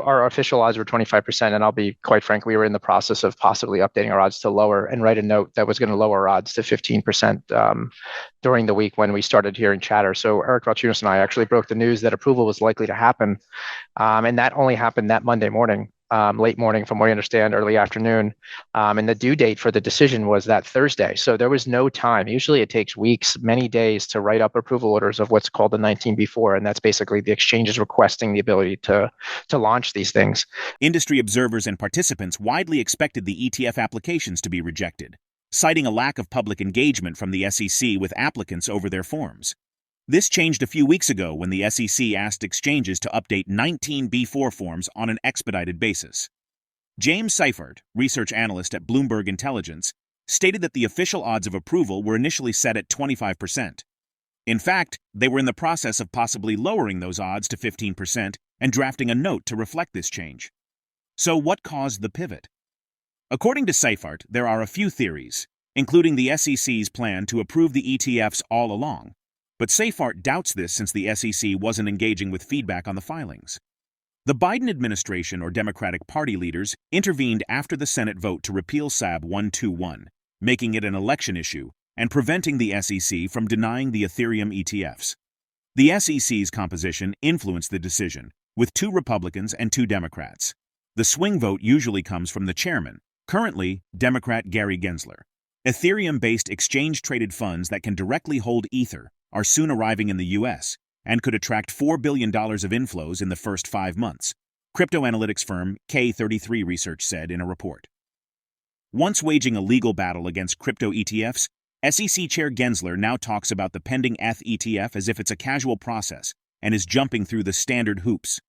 Our official odds were 25%, and I'll be quite frank, we were in the process of possibly updating our odds to lower and write a note that was going to lower our odds to 15% during the week when we started hearing chatter. So Eric Balchunas and I actually broke the news that approval was likely to happen, and that only happened that Monday morning. Late morning, from what I understand, early afternoon. And the due date for the decision was that Thursday. So there was no time. Usually it takes weeks, many days to write up approval orders of what's called the 19B4. And that's basically the exchanges requesting the ability to launch these things. Industry observers and participants widely expected the ETF applications to be rejected, citing a lack of public engagement from the SEC with applicants over their forms. This changed a few weeks ago when the SEC asked exchanges to update 19B4 forms on an expedited basis. JamesSeyffart, research analyst at Bloomberg Intelligence, stated that the official odds of approval were initially set at 25%. In fact, they were in the process of possibly lowering those odds to 15% and drafting a note to reflect this change. So what caused the pivot? According to Seyffart, there are a few theories, including the SEC's plan to approve the ETFs all along. But Seyffart doubts this since the SEC wasn't engaging with feedback on the filings. The Biden administration or Democratic Party leaders intervened after the Senate vote to repeal SAB 121, making it an election issue and preventing the SEC from denying the Ethereum ETFs. The SEC's composition influenced the decision, with 2 Republicans and 2 Democrats. The swing vote usually comes from the chairman, currently Democrat Gary Gensler. Ethereum-based exchange-traded funds that can directly hold Ether are soon arriving in the U.S. and could attract $4 billion of inflows in the first 5 months, crypto analytics firm K33 Research said in a report. Once waging a legal battle against crypto ETFs, SEC Chair Gensler now talks about the pending ETH ETF as if it's a casual process and is jumping through the standard hoops.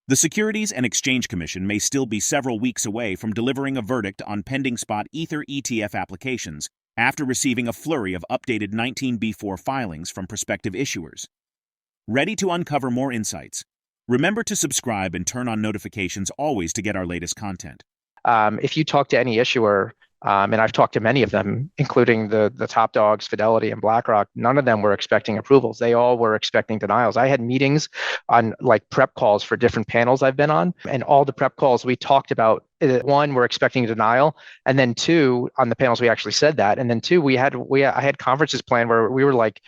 The Securities and Exchange Commission may still be several weeks away from delivering a verdict on pending spot Ether ETF applications after receiving a flurry of updated 19B4 filings from prospective issuers. Ready to uncover more insights? Remember to subscribe and turn on notifications always to get our latest content. If you talk to any issuer, and I've talked to many of them, including the top dogs, Fidelity and BlackRock, none of them were expecting approvals. They all were expecting denials. I had meetings on like prep calls for different panels I've been on, and all the prep calls we talked about, 1, we're expecting denial, and then 2, on the panels we actually said that, and then 2, I had conferences planned where we were like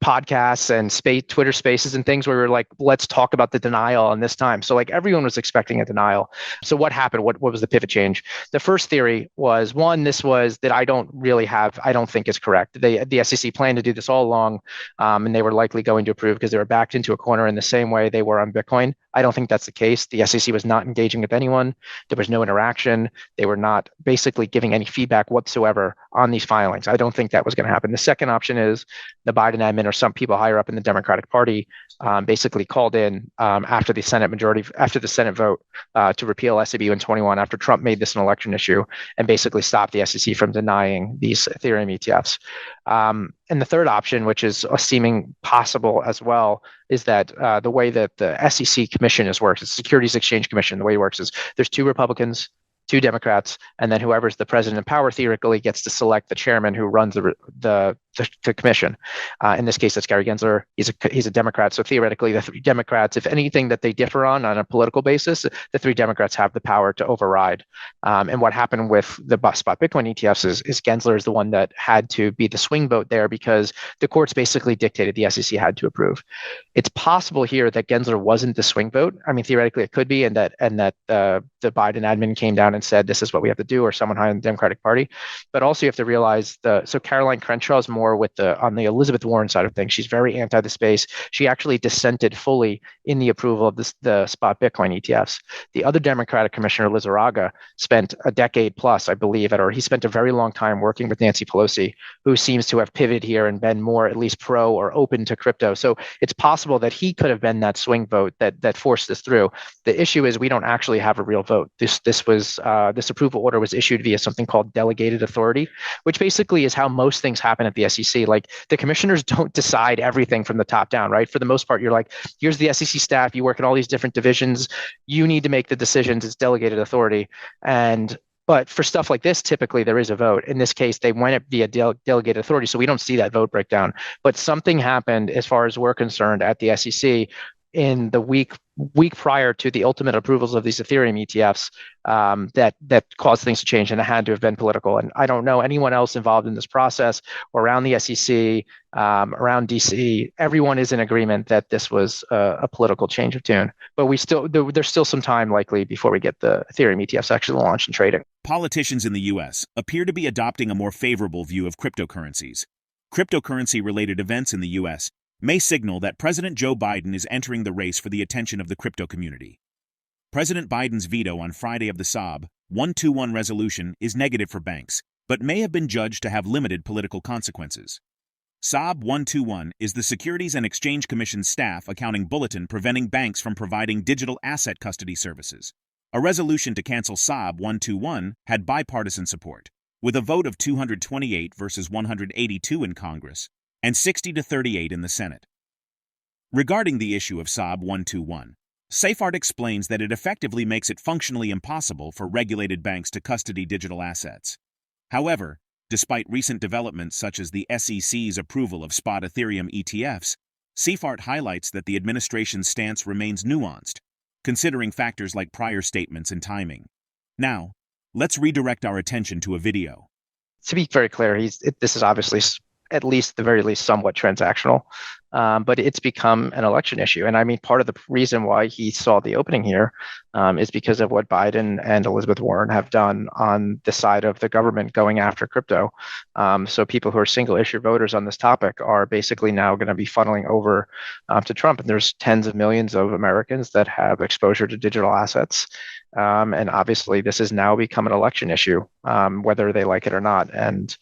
podcasts and Twitter spaces and things where we were like, let's talk about the denial on this time. So like everyone was expecting a denial. So what happened? What was the pivot change? The first theory was, one, this was that I don't think is correct. The SEC planned to do this all along, and they were likely going to approve because they were backed into a corner in the same way they were on Bitcoin. I don't think that's the case. The SEC was not engaging with anyone. There was no interaction. They were not basically giving any feedback whatsoever on these filings. I don't think that was going to happen. The second option is the Biden admin or some people higher up in the Democratic Party basically called in after the Senate vote to repeal SAB 121 after Trump made this an election issue and basically stopped the SEC from denying these Ethereum ETFs. And the third option, which is seeming possible as well, is that the way that the SEC Commission works, the Securities Exchange Commission, the way it works is there's 2 Republicans, 2 Democrats, and then whoever's the president in power theoretically gets to select the chairman who runs the commission. In this case, that's Gary Gensler. He's a Democrat, so theoretically, the 3 Democrats, if anything that they differ on a political basis, the 3 Democrats have the power to override. And what happened with the spot Bitcoin ETFs is Gensler is the one that had to be the swing vote there because the courts basically dictated the SEC had to approve. It's possible here that Gensler wasn't the swing vote. I mean, theoretically, it could be, and that the Biden admin came down and said, this is what we have to do, or someone high in the Democratic Party. But also you have to realize so Caroline Crenshaw is more on the Elizabeth Warren side of things. She's very anti the space. She actually dissented fully in the approval of the spot Bitcoin ETFs. The other Democratic Commissioner, Liz Araga, spent a decade plus, I believe, he spent a very long time working with Nancy Pelosi, who seems to have pivoted here and been more at least pro or open to crypto. So it's possible that he could have been that swing vote that forced this through. The issue is we don't actually have a real vote. This approval order was issued via something called delegated authority, which basically is how most things happen at the SEC. Like the commissioners don't decide everything from the top down, right? For the most part, you're like, here's the SEC staff, you work in all these different divisions, you need to make the decisions, it's delegated authority. But for stuff like this, typically there is a vote. In this case, they went via delegated authority, so we don't see that vote breakdown. But something happened as far as we're concerned at the SEC in the week prior to the ultimate approvals of these Ethereum ETFs, that caused things to change, and it had to have been political. And I don't know anyone else involved in this process or around the SEC, around DC. Everyone is in agreement that this was a political change of tune. But there's still some time likely before we get the Ethereum ETFs actually launched and trading. Politicians in the U.S. appear to be adopting a more favorable view of cryptocurrencies. Cryptocurrency-related events in the U.S. may signal that President Joe Biden is entering the race for the attention of the crypto community. President Biden's veto on Friday of the SAB 121 resolution is negative for banks, but may have been judged to have limited political consequences. SAB 121 is the Securities and Exchange Commission's staff accounting bulletin preventing banks from providing digital asset custody services. A resolution to cancel SAB 121 had bipartisan support, with a vote of 228 versus 182 in Congress and 60 to 38 in the Senate. Regarding the issue of SAB 121, Seyffart explains that it effectively makes it functionally impossible for regulated banks to custody digital assets. However, despite recent developments such as the SEC's approval of spot Ethereum ETFs, Seyffart highlights that the administration's stance remains nuanced, considering factors like prior statements and timing. Now, let's redirect our attention to a video. To be very clear, this is obviously, at least the very least, somewhat transactional, but it's become an election issue. And I mean, part of the reason why he saw the opening here is because of what Biden and Elizabeth Warren have done on the side of the government going after crypto. So people who are single issue voters on this topic are basically now going to be funneling over to Trump. And there's tens of millions of Americans that have exposure to digital assets. And obviously, this has now become an election issue, whether they like it or not. And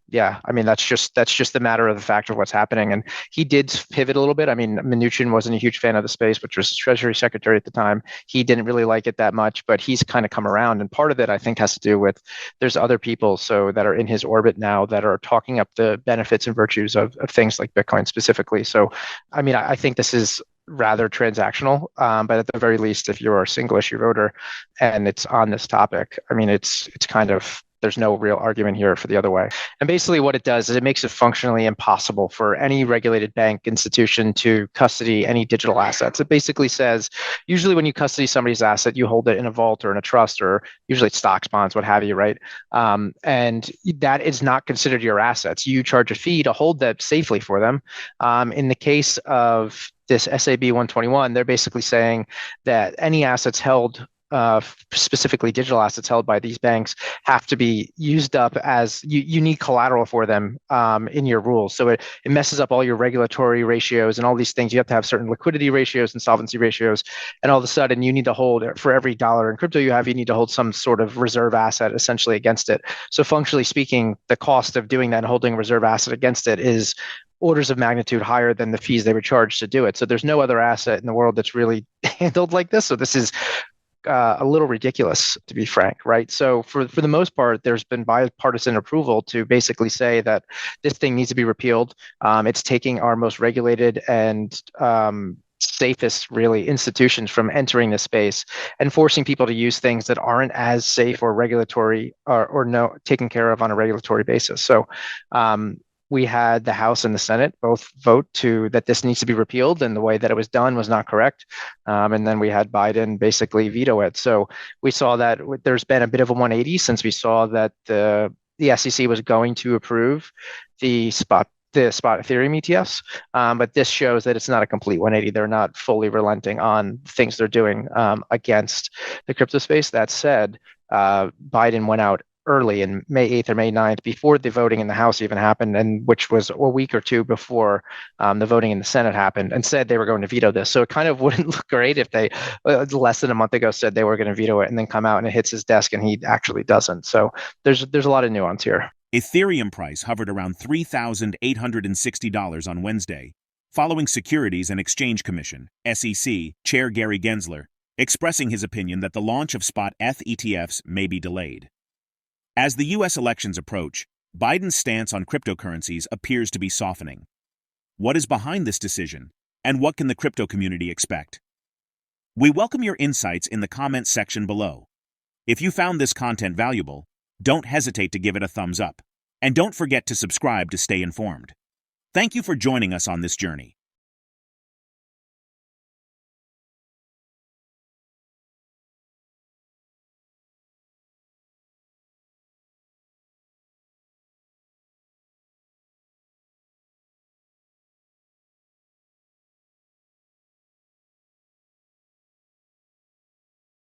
yeah, I mean, that's just the matter of the fact of what's happening. And he did pivot a little bit. I mean, Mnuchin wasn't a huge fan of the space, which was Treasury Secretary at the time. He didn't really like it that much, but he's kind of come around. And part of it, I think, has to do with there's other people that are in his orbit now that are talking up the benefits and virtues of things like Bitcoin specifically. So, I mean, I think this is rather transactional, but at the very least, if you're a single issue voter and it's on this topic, I mean, it's kind of, there's no real argument here for the other way. And basically what it does is it makes it functionally impossible for any regulated bank institution to custody any digital assets. It basically says, usually when you custody somebody's asset, you hold it in a vault or in a trust, or usually it's stocks, bonds, what have you, right? And that is not considered your assets. You charge a fee to hold that safely for them. In the case of this SAB 121, they're basically saying that any assets held, specifically digital assets held by these banks, have to be used up as you need collateral for them in your rules. So it messes up all your regulatory ratios and all these things. You have to have certain liquidity ratios and solvency ratios. And all of a sudden you need to hold, for every dollar in crypto you have, you need to hold some sort of reserve asset essentially against it. So functionally speaking, the cost of doing that and holding a reserve asset against it is orders of magnitude higher than the fees they were charged to do it. So there's no other asset in the world that's really handled like this. So this is a little ridiculous, to be frank, right? So for the most part, there's been bipartisan approval to basically say that this thing needs to be repealed. It's taking our most regulated and safest, really, institutions from entering this space and forcing people to use things that aren't as safe or regulatory or no taken care of on a regulatory basis. So we had the House and the Senate both vote that this needs to be repealed, and the way that it was done was not correct. And then we had Biden basically veto it. So we saw that there's been a bit of a 180 since we saw that the SEC was going to approve the spot Ethereum ETFs. But this shows that it's not a complete 180. They're not fully relenting on things they're doing against the crypto space. That said, Biden went out early in May 8th or May 9th, before the voting in the House even happened, and which was a week or two before the voting in the Senate happened, and said they were going to veto this. So it kind of wouldn't look great if they, less than a month ago, said they were going to veto it and then come out and it hits his desk and he actually doesn't. So there's a lot of nuance here. Ethereum price hovered around $3,860 on Wednesday, following Securities and Exchange Commission (SEC) Chair Gary Gensler expressing his opinion that the launch of spot ETH ETFs may be delayed. As the U.S. elections approach, Biden's stance on cryptocurrencies appears to be softening. What is behind this decision, and what can the crypto community expect? We welcome your insights in the comments section below. If you found this content valuable, don't hesitate to give it a thumbs up, and don't forget to subscribe to stay informed. Thank you for joining us on this journey.